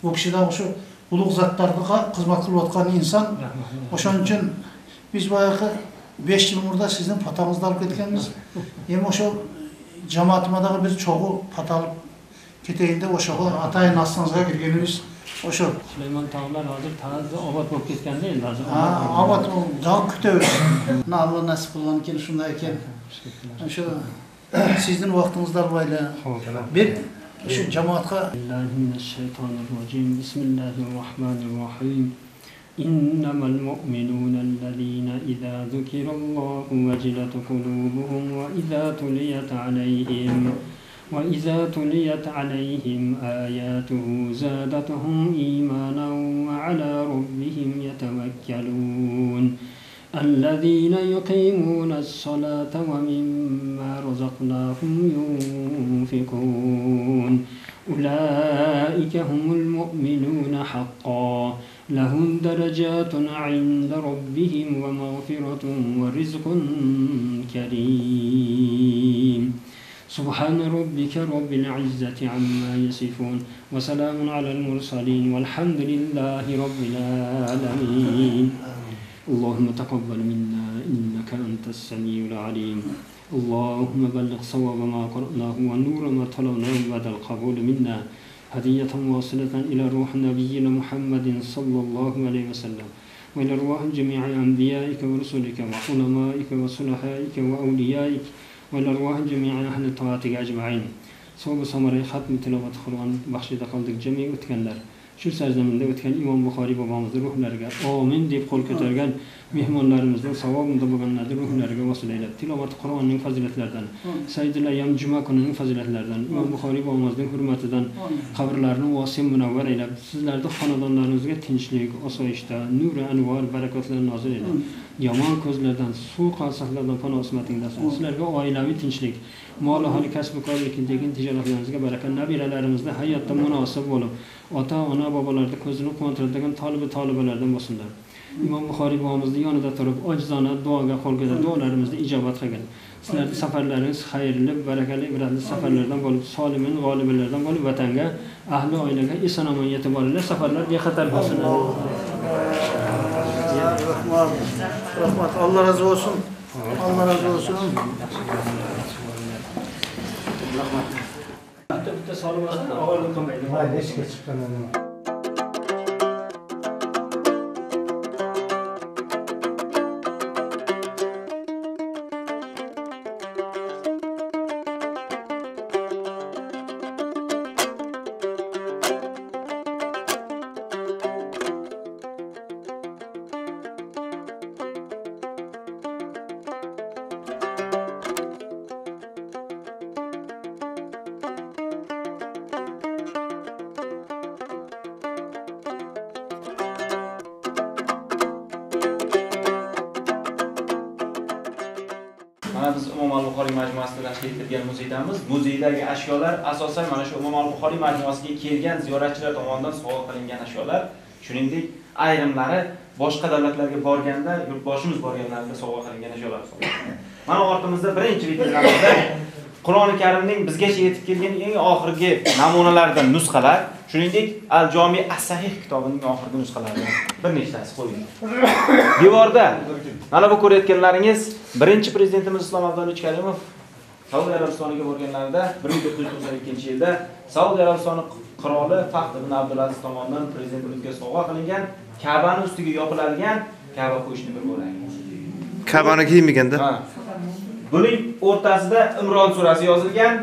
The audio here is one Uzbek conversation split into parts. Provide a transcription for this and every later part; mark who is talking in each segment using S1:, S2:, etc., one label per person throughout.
S1: O kishi da o'sha ulug' zatlarga xizmat qilib o'tgan inson. O'shaning uchun biz boyagi 5 yil murda sizning patangizni olib ketganmiz. Hem o'sha jamoatimizdagi bir cho'g'i patalib ketayinde o'shaga atayin astangizga kirganimiz o'sha.
S2: Süleyman Tağlar hozir taze obod bo'lib ketganda endi hozir.
S1: Obod javob kutamiz. Allah nasib qilgan ekan shunday ekan. O'sha sizning vaqtingizda bo'yla bir şu cemaatga
S2: Bismillahirrahmanirrahim. Bismillahirrahmanirrahim. İnnemal mu'minûne ellezîne izâ zukirallâhu vecilet kulûbuhum ve izâ tuliyet aleyhim âyâtuhu zâdatuhum îmânen ve alâ rabbihim yetevekkelûn. الذين يقيمون الصلاة ومما رزقناهم ينفقون أولئك هم المؤمنون حقا لهم درجات عند ربهم ومغفرة ورزق كريم سبحان ربك رب العزة عما يصفون وسلام على المرسلين والحمد لله رب العالمين اللهم تقبل منا إنك أنت السميع العليم اللهم بلغ صواب ما قرأناه ونور ما تلوناه بعد القبول منا هدية واصلة إلى روح نبينا محمد صلى الله عليه وسلم وإلى روح جميع أنبيائك ورسلك وعلمائك وصلحائك وأوليائك وإلى روح جميع أهل طاعتك أجمعين صوب سمري ختم تلاوة القرآن بخشيد قلبك جميع وتكنلر Şu serzaminda o'tgan Imom Buxoriy bobomizning ruhlariga amin deb qo'l ko'targan mehmonlarimizning savobida bo'lganlarning ruhlariga vasila aylab tilovat Qur'onning fazilatlaridan, Sayyidul Ayyam juma kunining fazilatlaridan, Imom Buxoriy bobomizning hurmatidan qabrlarini vosi munavvar aylab, sizlarning xonadonlaringizga tinchlik, osoyishta, nuri anvar, barakotlar nozil aylab, yomon ko'zlardan, suv qalsaqlardan panoh ismatingdan, sizlarga oilaviy tinchlik, mol aholi kasb korlikdagi tijoratlaringizga baraka, nabiralarimizning hayotda munosib bo'lib, ota-ona bobolarning ko'zini quvontiradigan tolibalardan bo'lsinlar. Imom Buxoriy bobomizni yonida turib, ojizona duoga qo'l ko'tarib, duolarimizni ijobat qilgan. Sizlarning safarlaringiz xayrli, barakali, ibratli safarlardan bo'lib, solimin, g'oliblardan bo'lib, vatanga, ahli oilaga eson-omon yetib olinglar, safarlar bexatar bo'lsin.
S1: Rahmat, Allah razı olsun. Allah razı olsun.
S2: Bitta solib olsin, avvalgi qilmaydi.
S3: Hayır, eşke çıkanlarına.
S4: Mana biz Imom al-Buxoriy majmuasida tashkil etilgan muzeydamiz. Muzeydagi ashyolar asosan mana shu Imom al-Buxoriy majmuasiga kelgan ziyoratchilar tomonidan sovg'a qilingan ashyolar, shuningdek ayrimlari boshqa davlatlarga borganda, yurtboshimiz borganlarida sovg'a qilingan ashyolar hisoblanadi. Mana ortimizda birinchi vitrinamizda Qur'oni Karimning bizgacha yetib kelgan eng oxirgi namunalardan nusxalar, shuningdek Al-Jomi as-Sahih kitobining oxirgi nusxalaridan bir nechtasi qo'yilgan. Devorda mana bu ko'rayotganlaringiz birinchi prezidentimiz Islom Abdulloh Karimov Saudiya Arabistoniga borganlarida 1992-yilda Saudiya Arabistoni qiroli Fahd ibn Abdulaziz tomonidan prezidentimizga sovg'a qilingan Ka'bani ustiga yopiladigan Ka'ba qo'shni bir bo'lagi.
S5: Ka'bani kiymaganda.
S4: Buning o'rtasida Imron surasi yozilgan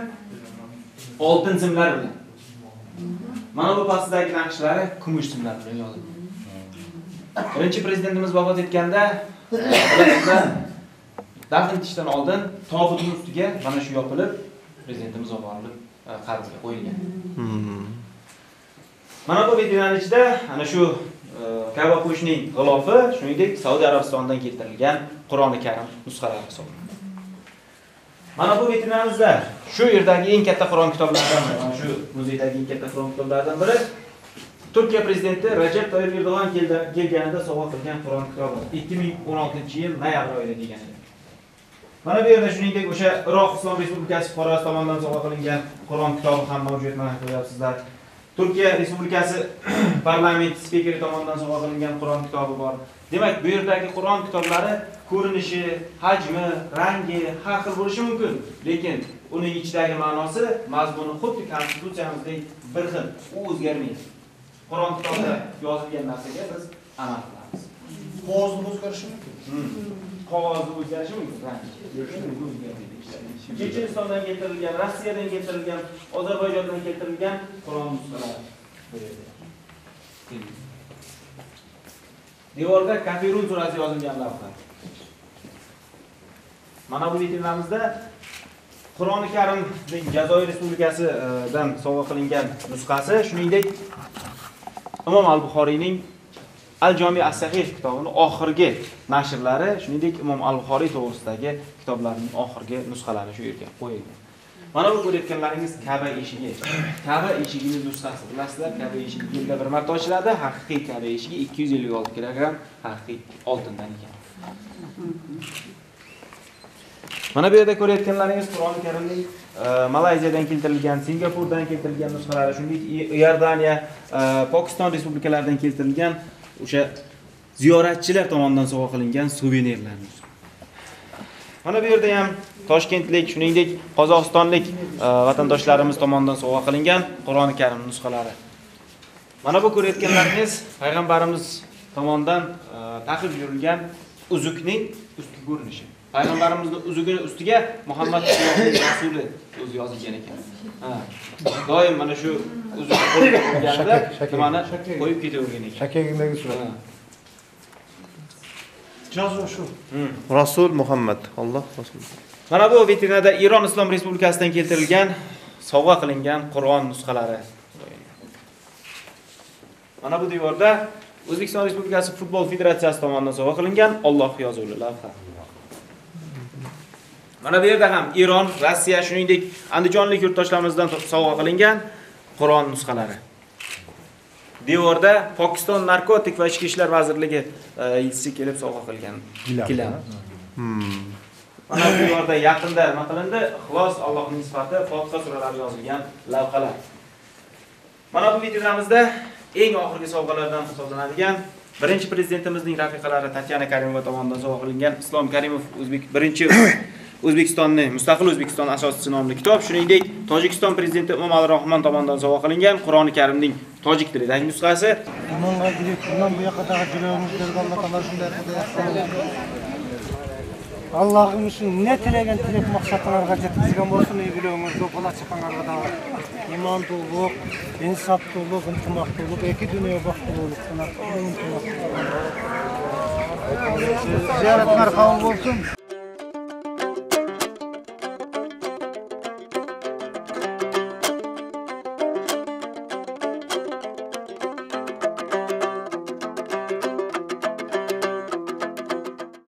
S4: oltin simlar bilan. Mana bu pastdagi naqshlari kumush simlar bilan yozilgan. Birinchi prezidentimiz vafot etganda dafn etishdan oldin tobutning ustiga mana shu yopilib prezidentimiz olib borilib qabrga qo'yilgan. Mana bu videoning ichida ana shu Ka'ba qo'shning g'ilofi, shuningdek Saudiya Arabistonidan keltirilgan Qur'oni Karim nusxalari hisoblanadi. Mana bu vitrinamizda shu yerdagi eng katta Qur'on kitoblaridan biri, mana shu muzeydagi eng katta Qur'on kitoblaridan biri Turkiya prezidenti Recep Tayyip Erdo'g'an kelganida sovg'a qilgan Qur'on kitobi 2016-yil noyabr oyida degan edi. Mana bu yerda shuningdek o'sha Iroq Islom Respublikasi fuqarosi tomonidan sovg'a qilingan Qur'on kitobi ham mavjud, mana ko'ryapsizlar. Turkiya Respublikasi parlament spikeri tomonidan sovg'a qilingan Qur'on kitobi bor. Demak, bu yerdagi Qur'on kitoblari ko'rinishi, hajmi, rangi har xil bo'lishi mumkin, lekin uning ichidagi ma'nosi, mazmuni xuddi konstitutsiyamizdek bir xil, u o'zgarmaydi. Qur'on kitobida yozilgan narsaga biz amal qilamiz.
S1: Qog'ozni o'zgarishi mumkin.
S4: Qog'ozni o'zgarishi mumkin, lekin u o'zgarmaydi. Chechenistondan keltirilgan, Rossiyadan keltirilgan, Ozarbayjondan keltirilgan Qur'on nusxalari bu yerda. Devorda Kafirun surasi yozilgan lavha. Mana bu vitrinamizda Qur'oni Karimning Jazoir Respublikasidan sovg'a qilingan nusxasi, shuningdek Imom al-Buxoriyning Al-Jami as-Sahih kitobining oxirgi nashrlari, shuningdek Imom al-Buxoriy to'g'risidagi kitoblarning oxirgi nusxalari shu yerga qo'yilgan. Mana bu ko'rayotganlaringiz Ka'ba eshigi. Ka'ba eshigining nusxasi. Bilasizlar, Ka'ba eshigi yilda bir marta ochiladi. Haqiqiy Ka'ba eshigi 256 kilogramm haqiqiy oltindan ekan. Mana bu yerda ko'rayotganlaringiz Qur'oni Karimning Malayziyadan keltirilgan, Singapurdan keltirilgan nusxalari, shuningdek Iordaniya, Pokiston respublikalaridan keltirilgan o'sha ziyoratchilar tomonidan sovg'a qilingan suvenirlar. Mana bu yerda ham Toshkentlik, shuningdek Qozog'istonlik vatandoshlarimiz tomonidan sovg'a qilingan Qur'oni Karim nusxalari. Mana bu ko'rayotganlaringiz payg'ambarimiz tomonidan taqib yurilgan uzukning ustki ko'rinishi. Payg'ambarimizning uzugini ustiga Muhammad rasuli o'zi yozilgan ekan. Doim mana shu uzukni qo'yib qo'yganda nimani qo'yib ketavergan ekan.
S3: Shakagidagi surat.
S1: Yozuv shu.
S5: Rasul Muhammad, Alloh rasul.
S4: Mana bu vitrinada Iron Islom Respublikasidan keltirilgan, sovg'a qilingan Qur'on nusxalari. Mana bu devorda O'zbekiston Respublikasi Futbol Federatsiyasi tomonidan sovg'a qilingan Alloh yozuvli lavha. Mana bu yerda ham Iron, Rossiya, shuningdek Andijonlik yurtdoshlarimizdan sovg'a qilingan Qur'on nusxalari. Devorda Pokiston narkotik va ichki ishlar vazirligi elchisi kelib sovg'a qilgan gilam. Mana bu devorda yaqinda nima qilindi? Ixlos, Allohning sifati, Fotiha suralari yozilgan lavhalar. Mana bu vitrinamizda eng oxirgi sovg'alardan hisoblanadigan birinchi prezidentimizning rafiqalari Tatyana Karimova tomonidan sovg'a qilingan Islom Karimov birinchi O'zbekistonning Mustaqil O'zbekiston asoschisi nomli kitob, shuningdek Tojikiston prezidenti Emomali Rahmon tomonidan sovg'a qilingan Qur'oni Karimning tojik tilidagi nusxasi.
S3: Imonga kirib, bundan bu yoqdagi juroyimizlarga Alloh taolo shunday qildi. Allohim uchun ne tilagan tilak maqsadlarga yetkazgan bo'lsin, ey birovimiz, bola chaqanlarga imonlilik, insoflilik, intimoqlilik, ikki dunyo baxtlilik sanat. Ziyoratlar qabul bo'lsin.